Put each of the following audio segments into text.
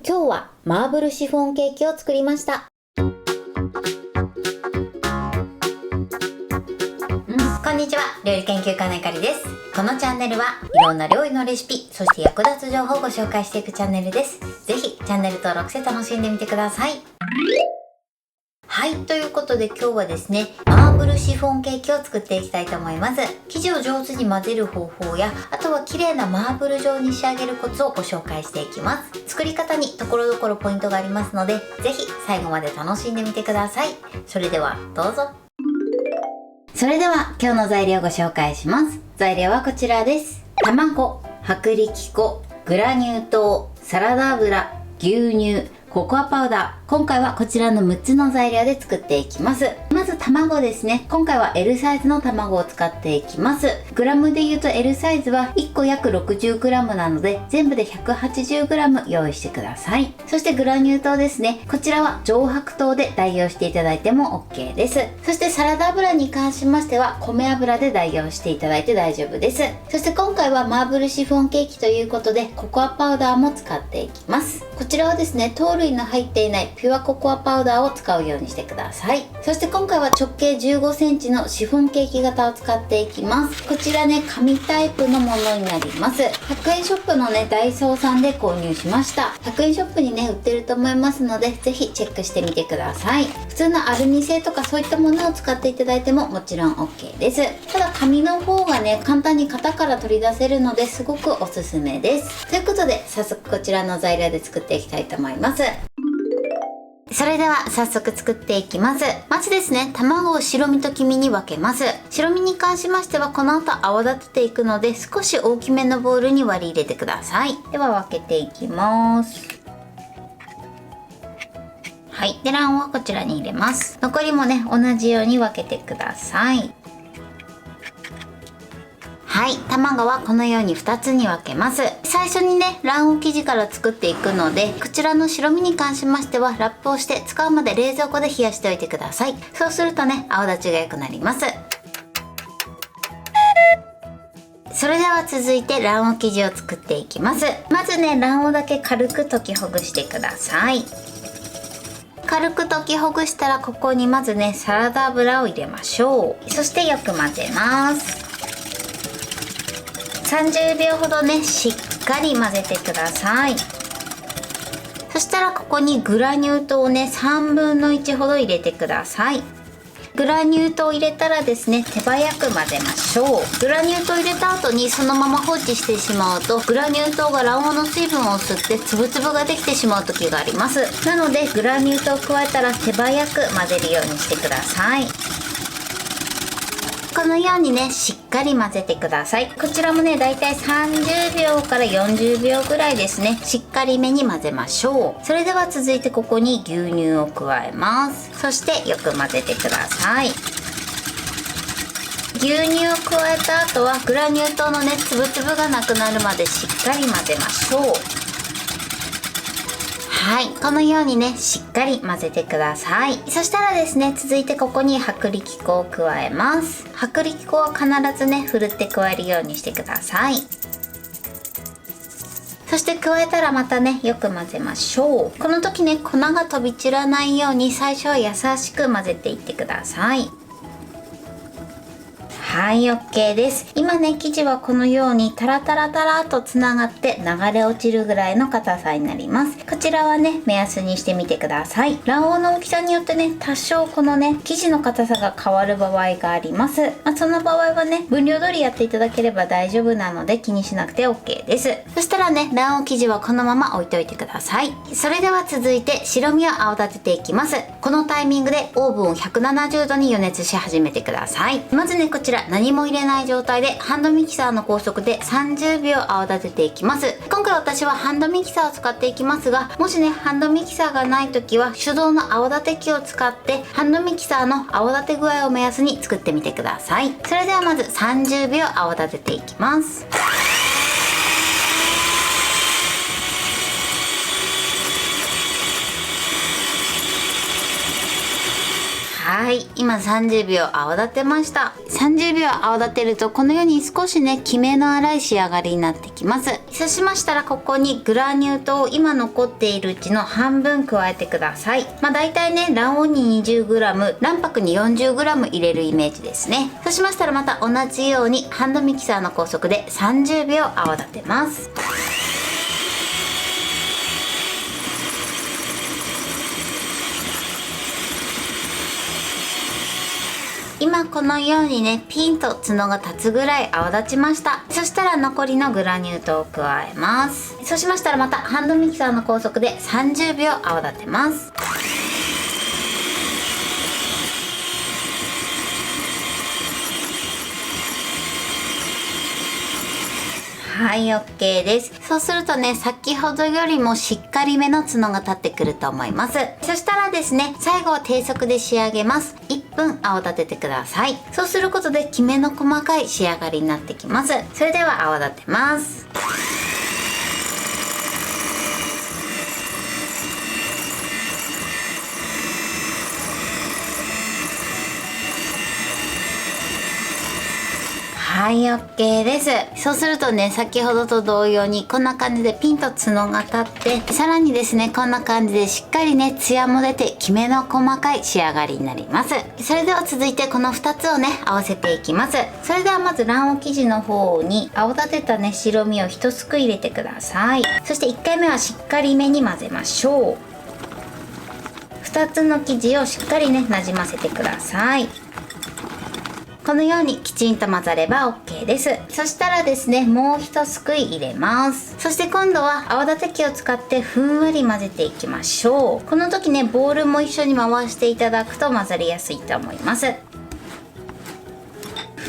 今日はマーブルシフォンケーキを作りました。こんにちは、料理研究家のゆかりです。このチャンネルはいろんな料理のレシピ、そして役立つ情報をご紹介していくチャンネルです。ぜひチャンネル登録して楽しんでみてください。はい、ということで今日はですね、マーブルシフォンケーキを作っていきたいと思います。生地を上手に混ぜる方法や、あとは綺麗なマーブル状に仕上げるコツをご紹介していきます。作り方にところどころポイントがありますので、ぜひ最後まで楽しんでみてください。それではどうぞ。それでは今日の材料をご紹介します。材料はこちらです。卵、薄力粉、グラニュー糖、サラダ油、牛乳、ココアパウダー。今回はこちらの6つの材料で作っていきます。まず卵ですね。今回は L サイズの卵を使っていきます。グラムで言うと L サイズは1個約 60g なので、全部で 180g 用意してください。そしてグラニュー糖ですね。こちらは上白糖で代用していただいても OK です。そしてサラダ油に関しましては米油で代用していただいて大丈夫です。そして今回はマーブルシフォンケーキということでココアパウダーも使っていきます。こちらはですね、糖類の入っていないピュアココアパウダーを使うようにしてください。そして今回は直径 15cm のシフォンケーキ型を使っていきます。こちらね、紙タイプのものになります。100円ショップのね、ダイソーさんで購入しました。100円ショップにね、売ってると思いますので、ぜひチェックしてみてください。普通のアルミ製とかそういったものを使っていただいてももちろん OK です。ただ紙の方がね、簡単に型から取り出せるのですごくおすすめです。ということで、早速こちらの材料で作っていきたいと思います。それでは早速作っていきます。まずですね、卵を白身と黄身に分けます。白身に関しましてはこの後泡立てていくので、少し大きめのボウルに割り入れてください。では分けていきます。はい。で、卵黄はこちらに入れます。残りもね、同じように分けてください。はい、卵はこのように2つに分けます。最初にね、卵黄生地から作っていくので、こちらの白身に関しましてはラップをして使うまで冷蔵庫で冷やしておいてください。そうするとね、泡立ちが良くなります。それでは続いて卵黄生地を作っていきます。まずね、卵黄だけ軽く溶きほぐしてください。軽く溶きほぐしたらここにまずね、サラダ油を入れましょう。そしてよく混ぜます。30秒ほどね、しっかり混ぜてください。そしたらここにグラニュー糖をね、1/3分の1ほど入れてください。グラニュー糖を入れたらですね、手早く混ぜましょう。グラニュー糖を入れた後にそのまま放置してしまうと、グラニュー糖が卵黄の水分を吸って粒々ができてしまう時があります。なのでグラニュー糖を加えたら手早く混ぜるようにしてください。このようにね、しっかり混ぜてください。こちらもね、だいたい30秒から40秒ぐらいですね、しっかりめに混ぜましょう。それでは続いてここに牛乳を加えます。そしてよく混ぜてください。牛乳を加えた後はグラニュー糖のね、粒々がなくなるまでしっかり混ぜましょう。はい、このようにね、しっかり混ぜてください。そしたらですね、続いてここに薄力粉を加えます。薄力粉は必ずね、ふるって加えるようにしてください。そして加えたらまたね、よく混ぜましょう。この時ね、粉が飛び散らないように最初は優しく混ぜていってください。はい、OK です。今ね、生地はこのようにタラタラタラとつながって流れ落ちるぐらいの硬さになります。こちらはね、目安にしてみてください。卵黄の大きさによってね、多少このね、生地の硬さが変わる場合があります。その場合はね、分量通りやっていただければ大丈夫なので気にしなくて OK です。そしたらね、卵黄生地はこのまま置いておいてください。それでは続いて白身を泡立てていきます。このタイミングでオーブンを170度に予熱し始めてください。まずね、こちら何も入れない状態でハンドミキサーの高速で30秒泡立てていきます。今回私はハンドミキサーを使っていきますが、もしね、ハンドミキサーがない時は手動の泡立て器を使ってハンドミキサーの泡立て具合を目安に作ってみてください。それではまず30秒泡立てていきます。ははい、今30秒泡立てました。30秒泡立てるとこのように少しね、きめの粗い仕上がりになってきます。そうしましたら、ここにグラニュー糖を今残っているうちの半分加えてください。だいたいね、卵黄に 20g、卵白に 40g 入れるイメージですね。そうしましたら、また同じようにハンドミキサーの高速で30秒泡立てます。今このようにね、ピンと角が立つぐらい泡立ちました。そしたら残りのグラニュー糖を加えます。そうしましたら、またハンドミキサーの高速で30秒泡立てます。はい、OK です。そうするとね、先ほどよりもしっかりめの角が立ってくると思います。そしたらですね、最後は低速で仕上げます。1分泡立ててください。そうすることできめの細かい仕上がりになってきます。それでは泡立てます。はい、OK です。そうするとね、先ほどと同様にこんな感じでピンと角が立って、さらにですね、こんな感じでしっかりね、ツヤも出てきめの細かい仕上がりになります。それでは続いてこの2つをね、合わせていきます。それではまず卵黄生地の方に泡立てたね、白身を1すくい入れてください。そして1回目はしっかりめに混ぜましょう。2つの生地をしっかりね、なじませてください。このようにきちんと混ざれば OK です。そしたらですね、もう一すくい入れます。そして今度は泡立て器を使ってふんわり混ぜていきましょう。この時ね、ボウルも一緒に回していただくと混ざりやすいと思います。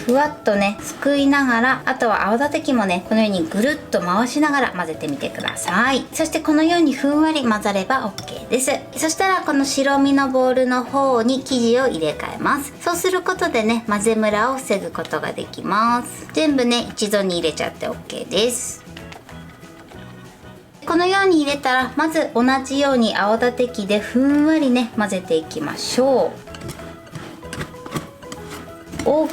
ふわっとね、すくいながら、あとは泡立て器もね、このようにぐるっと回しながら混ぜてみてください。そしてこのようにふんわり混ざれば OK です。そしたらこの白身のボウルの方に生地を入れ替えます。そうすることでね、混ぜムラを防ぐことができます。全部ね、一度に入れちゃって OK です。このように入れたら、まず同じように泡立て器でふんわりね、混ぜていきましょう。大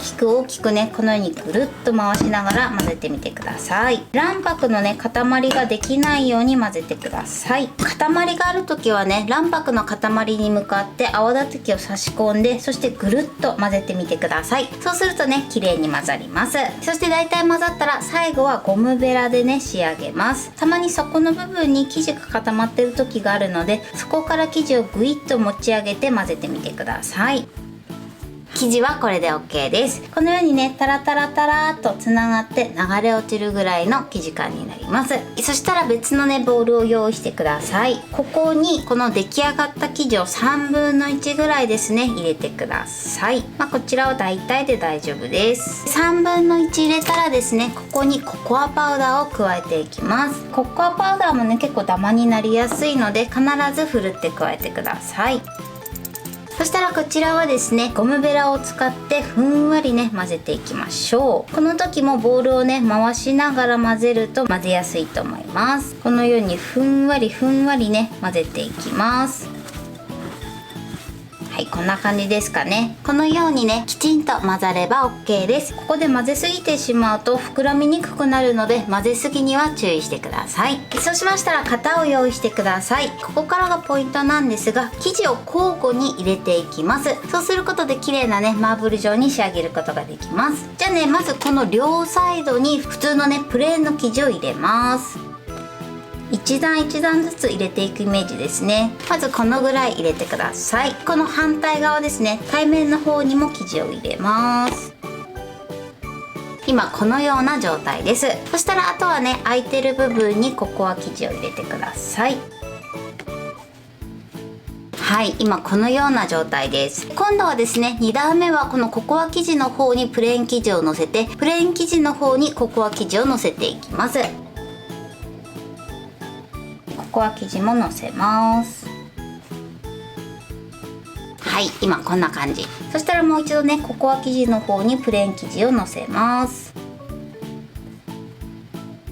きくね、このようにぐるっと回しながら混ぜてみてください。卵白のね、塊ができないように混ぜてください。塊がある時はね、卵白の塊に向かって泡立て器を差し込んで、そしてぐるっと混ぜてみてください。そうするとね、綺麗に混ざります。そして大体混ざったら、最後はゴムベラでね、仕上げます。たまに底の部分に生地が固まってる時があるので、そこから生地をぐいっと持ち上げて混ぜてみてください。生地はこれで OK です。このようにね、タラタラタラーっとつながって流れ落ちるぐらいの生地感になります。そしたら別のね、ボウルを用意してください。ここにこの出来上がった生地を3分の1ぐらいですね、入れてください。こちらは大体で大丈夫です。3分の1入れたらですね、ここにココアパウダーを加えていきます。ココアパウダーもね、結構ダマになりやすいので、必ずふるって加えてください。そしたらこちらはですね、ゴムベラを使ってふんわりね、混ぜていきましょう。この時もボウルをね、回しながら混ぜると混ぜやすいと思います。このようにふんわりね、混ぜていきます。はい、こんな感じですかね。このようにね、きちんと混ざれば OK です。ここで混ぜすぎてしまうと膨らみにくくなるので、混ぜすぎには注意してください。そうしましたら型を用意してください。ここからがポイントなんですが、生地を交互に入れていきます。そうすることで綺麗なね、マーブル状に仕上げることができます。じゃあね、まずこの両サイドに普通のね、プレーンの生地を入れます。一段一段ずつ入れていくイメージですね。まずこのぐらい入れてください。この反対側ですね、対面の方にも生地を入れます。今このような状態です。そしたらあとはね、空いてる部分にココア生地を入れてください。はい、今このような状態です。今度はですね、2段目はこのココア生地の方にプレーン生地を乗せて、プレーン生地の方にココア生地を乗せていきます。ココア生地ものせます。はい、今こんな感じ。そしたらもう一度ね、ココア生地の方にプレーン生地をのせます。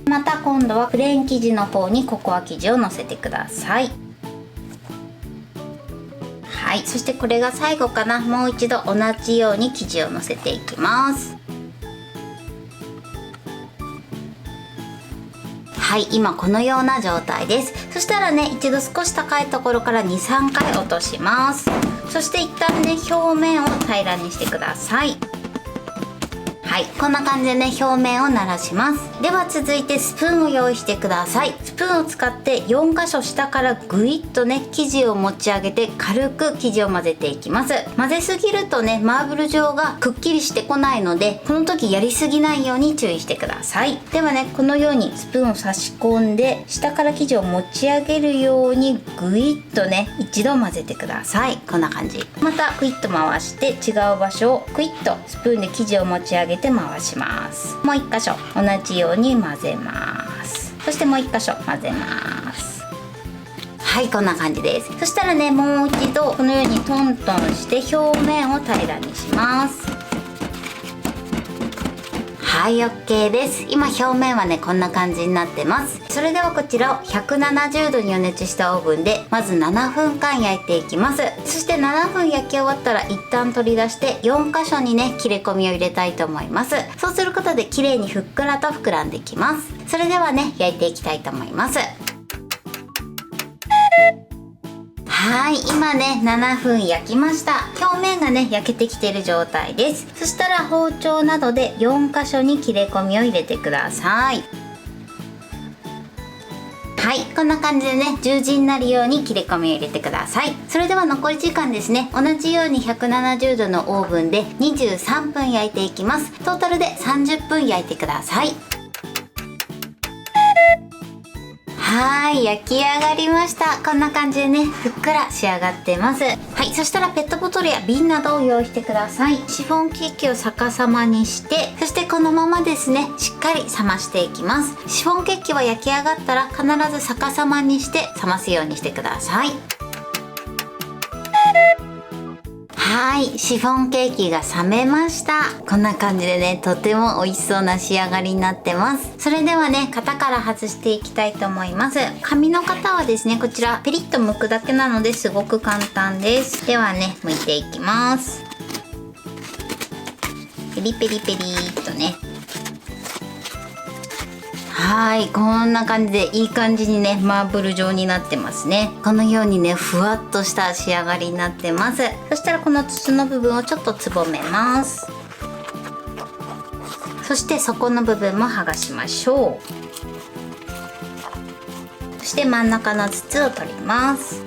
また今度はプレーン生地の方にココア生地をのせてください。ははい、そしてこれが最後かな。もう一度同じように生地をのせていきます。はい、今このような状態です。そしたらね、一度少し高いところから 2,3 回落とします。そして一旦ね、表面を平らにしてください。はい、こんな感じでね、表面をならします。では続いてスプーンを用意してください。スプーンを使って4箇所下からぐいっとね、生地を持ち上げて軽く生地を混ぜていきます。混ぜすぎるとね、マーブル状がくっきりしてこないので、この時やりすぎないように注意してください。ではね、このようにスプーンを差し込んで下から生地を持ち上げるようにぐいっとね、一度混ぜてください。こんな感じ。またクイッと回して違う場所をクイッとスプーンで生地を持ち上げて回します。もう1箇所同じように混ぜます。そしてもう1箇所混ぜます。はい、こんな感じです。そしたらね、もう一度このようにトントンして表面を平らにします。はい、 OK です。今表面はね、こんな感じになってます。それではこちらを170度に予熱したオーブンでまず7分間焼いていきます。そして7分焼き終わったら一旦取り出して4箇所にね、切れ込みを入れたいと思います。そうすることで綺麗にふっくらと膨らんできます。それではね、焼いていきたいと思います。はい、今ね7分焼きました。表面がね焼けてきている状態です。そしたら包丁などで4箇所に切れ込みを入れてください。はい、こんな感じでね、十字になるように切れ込みを入れてください。それでは残り時間ですね、同じように170度のオーブンで23分焼いていきます。トータルで30分焼いてください。はい、焼き上がりました。こんな感じでね、ふっくら仕上がってます。はい、そしたらペットボトルや瓶などを用意してください。シフォンケーキを逆さまにして、そしてこのままですね、しっかり冷ましていきます。シフォンケーキは焼き上がったら必ず逆さまにして冷ますようにしてください。はい、シフォンケーキが冷めました。こんな感じでね、とても美味しそうな仕上がりになってます。それではね、型から外していきたいと思います。紙の型はですね、こちらペリッと剥くだけなのですごく簡単です。ではね、剥いていきます。ペリペリペリーっとね。はい、こんな感じでいい感じにね、マーブル状になってますね。このようにね、ふわっとした仕上がりになってます。そしたらこの筒の部分をちょっとつぼめます。そして底の部分も剥がしましょう。そして真ん中の筒を取ります。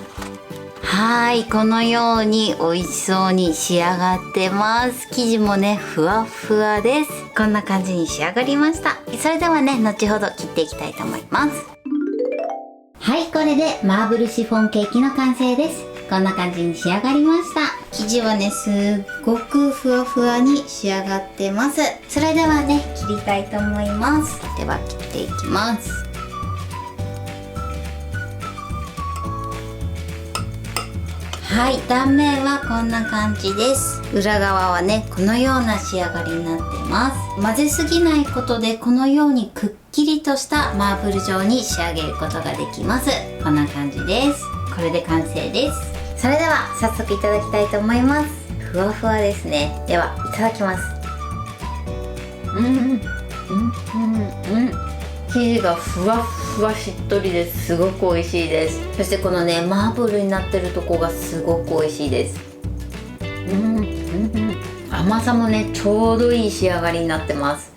はい、このように美味しそうに仕上がってます。生地もね、ふわふわです。こんな感じに仕上がりました。それではね、後ほど切っていきたいと思います。はい、これでマーブルシフォンケーキの完成です。こんな感じに仕上がりました。生地はね、すっごくふわふわに仕上がってます。それではね、切りたいと思います。では切っていきます。はい、断面はこんな感じです。裏側はね、このような仕上がりになってます。混ぜすぎないことでこのようにくっきりとしたマーブル状に仕上げることができます。こんな感じです。これで完成です。それでは早速いただきたいと思います。ふわふわですね。ではいただきます。生地がふわふわしっとりです。すごく美味しいです。そしてこのね、マーブルになってるとこがすごく美味しいです。甘さもね、ちょうどいい仕上がりになってます。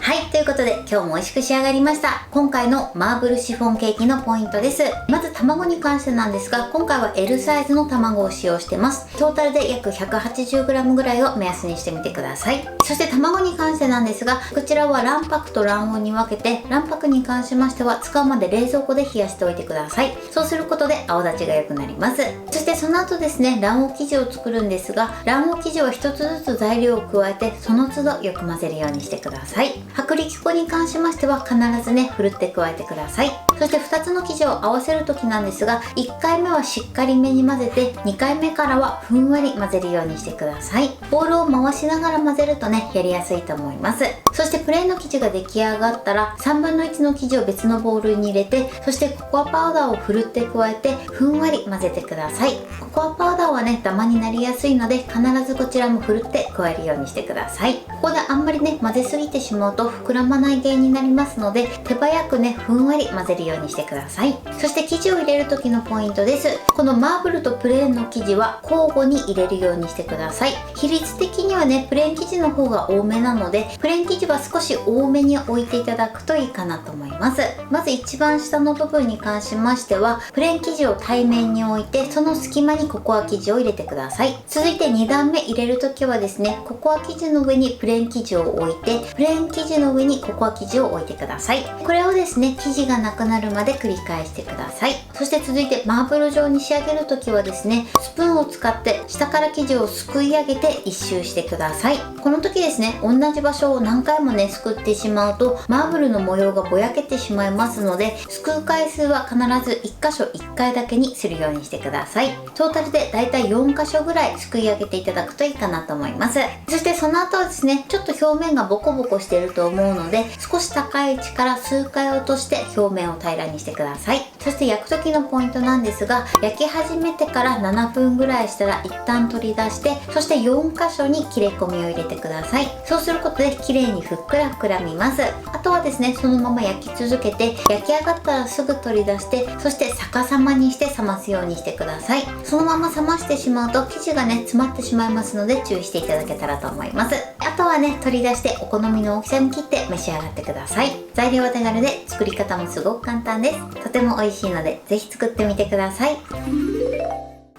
はい、ということで今日も美味しく仕上がりました。今回のマーブルシフォンケーキのポイントです。まず卵に関してなんですが、今回は L サイズの卵を使用してます。トータルで約 180g ぐらいを目安にしてみてください。そして卵に関してなんですが、こちらは卵白と卵黄に分けて、卵白に関しましては使うまで冷蔵庫で冷やしておいてください。そうすることで青立ちが良くなります。そしてその後ですね、卵黄生地を作るんですが、卵黄生地は一つずつ材料を加えて、その都度よく混ぜるようにしてください。薄力粉に関しましては必ずね、ふるって加えてください。そして2つの生地を合わせる時なんですが、1回目はしっかりめに混ぜて、2回目からはふんわり混ぜるようにしてください。ボウルを回しながら混ぜるとね、やりやすいと思います。そしてプレーンの生地が出来上がったら、3分の1の生地を別のボウルに入れて、そしてココアパウダーをふるって加えてふんわり混ぜてください。ココアパウダーはね、ダマになりやすいので、必ずこちらもふるって加えるようにしてください。ここであんまりね、混ぜすぎてしまうと膨らまない原因になりますので、手早くね、ふんわり混ぜるようにしてください。そして生地を入れる時のポイントです。このマーブルとプレーンの生地は交互に入れるようにしてください。比率的にはね、プレーン生地の方が多めなので、プレーン生地は少し多めに置いていただくといいかなと思います。まず一番下の部分に関しましては、プレーン生地を対面に置いて、その隙間にココア生地を入れてください。続いて2段目入れる時はですね、ココア生地の上にプレーン生地を置いて、プレーン生地の上にココア生地を置いてください。これをですね、生地がなくなるまで繰り返してください。そして続いてマーブル状に仕上げる時はですね、スプーンを使って下から生地をすくい上げて一周してください。この時ですね、同じ場所を何回もね、すくってしまうとマーブルの模様がぼやけてしまいますので、すくう回数は必ず1箇所1回だけにするようにしてください。トータルでだいたい4箇所ぐらいすくい上げていただくといいかなと思います。そしてその後はですね、ちょっと表面がボコボコしていると思うので、少し高い位置から数回落として表面を平らにしてください。そして焼く時のポイントなんですが、焼き始めてから7分ぐらいしたら一旦取り出して、そして4箇所に切れ込みを入れてください。そうすることで綺麗にふっくら膨らみます。あとはですね、そのまま焼き続けて、焼き上がったらすぐ取り出して、そして逆さまにして冷ますようにしてください。そのまま冷ましてしまうと生地がね、詰まってしまいますので注意していただけたらと思います。あとはね、取り出してお好みの大きさに切って召し上がってください。材料は手軽で作り方もすごく簡単です。とても美味しいのでぜひ作ってみてください。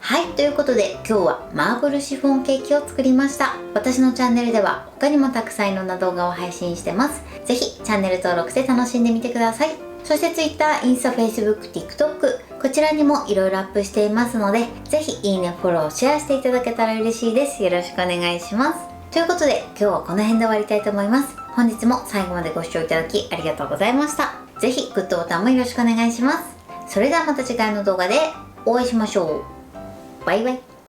はい、ということで今日はマーブルシフォンケーキを作りました。私のチャンネルでは他にもたくさんいろんな動画を配信してます。ぜひチャンネル登録して楽しんでみてください。そして Twitter、インスタ、Facebook、TikTok こちらにもいろいろアップしていますので、ぜひいいね、フォロー、シェアしていただけたら嬉しいです。よろしくお願いします。ということで今日はこの辺で終わりたいと思います。本日も最後までご視聴いただきありがとうございました。ぜひグッドボタンもよろしくお願いします。それではまた次回の動画でお会いしましょう。バイバイ。